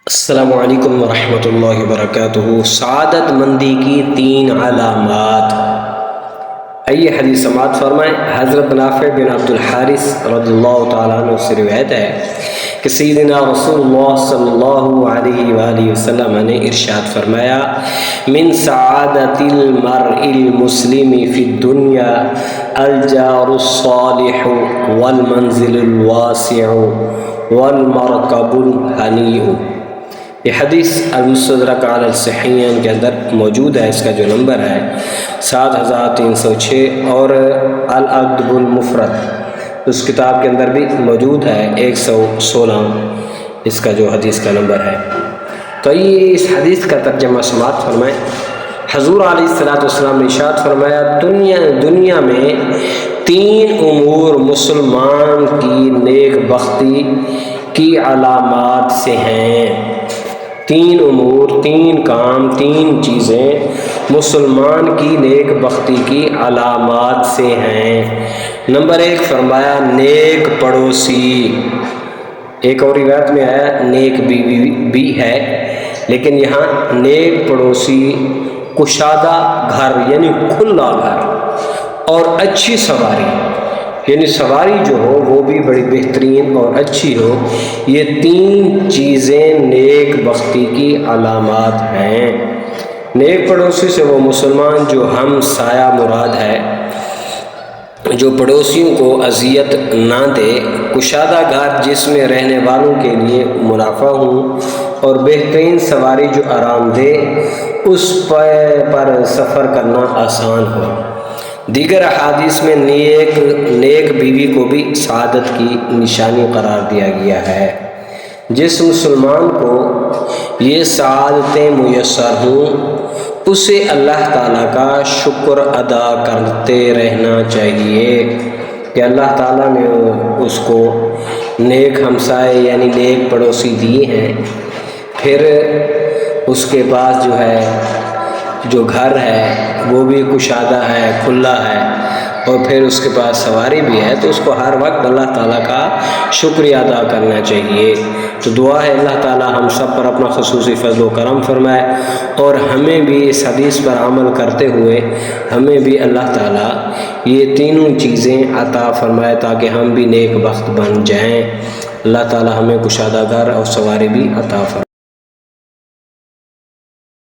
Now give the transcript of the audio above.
السلام علیکم ورحمۃ اللہ وبرکاتہ۔ سعادت مندی کی 3 علامات۔ آئیے حدیث سماعت فرمائیں۔ حضرت نافع بن عبد الحارث رضی اللہ تعالیٰ عنہ سے روایت ہے کہ سیدنا رسول اللہ صلی اللہ علیہ وآلہ وسلم نے ارشاد فرمایا، من سعادت المرء المسلم فی الدنیا الجار الصالح والمنزل الواسع والمرکب الحنیء۔ یہ حدیث المستدرک علی الصحیحین کے اندر موجود ہے۔ اس کا جو نمبر ہے 7306 اور الادب المفرد اس کتاب کے اندر بھی موجود ہے 116 اس کا جو حدیث کا نمبر ہے۔ تو یہ اس حدیث کا ترجمہ سماعت فرمائیں۔ حضور علیہ الصلوۃ والسلام نے ارشاد فرمایا، دنیا میں 3 امور مسلمان کی نیک بختی کی علامات سے ہیں۔ 3 امور، 3 کام، 3 چیزیں مسلمان کی نیک بختی کی علامات سے ہیں۔ نمبر 1 فرمایا نیک پڑوسی۔ ایک اور روایت میں آیا نیک بیوی بھی ہے، لیکن یہاں نیک پڑوسی، کشادہ گھر یعنی کھلا گھر، اور اچھی سواری یعنی سواری جو ہو وہ بھی بڑی بہترین اور اچھی ہو۔ یہ 3 چیزیں نیک بختی کی علامات ہیں۔ نیک پڑوسی سے وہ مسلمان جو ہم سایہ مراد ہے، جو پڑوسیوں کو اذیت نہ دے، کشادہ گھر جس میں رہنے والوں کے لیے منافع ہوں، اور بہترین سواری جو آرام دہ اس پر سفر کرنا آسان ہو۔ دیگر احادیث میں نیک بیوی کو بھی سعادت کی نشانی قرار دیا گیا ہے۔ جس مسلمان کو یہ سعادتیں میسر ہوں اسے اللہ تعالیٰ کا شکر ادا کرتے رہنا چاہیے کہ اللہ تعالیٰ نے اس کو نیک ہمسائے یعنی نیک پڑوسی دیے ہیں، پھر اس کے پاس جو گھر ہے وہ بھی کشادہ ہے، کھلا ہے، اور پھر اس کے پاس سواری بھی ہے، تو اس کو ہر وقت اللہ تعالیٰ کا شکریہ ادا کرنا چاہیے۔ تو دعا ہے اللہ تعالیٰ ہم سب پر اپنا خصوصی فضل و کرم فرمائے، اور ہمیں بھی اس حدیث پر عمل کرتے ہوئے ہمیں بھی اللہ تعالیٰ یہ 3 چیزیں عطا فرمائے تاکہ ہم بھی نیک بخت بن جائیں۔ اللہ تعالیٰ ہمیں کشادہ گھر اور سواری بھی عطا فرمائے۔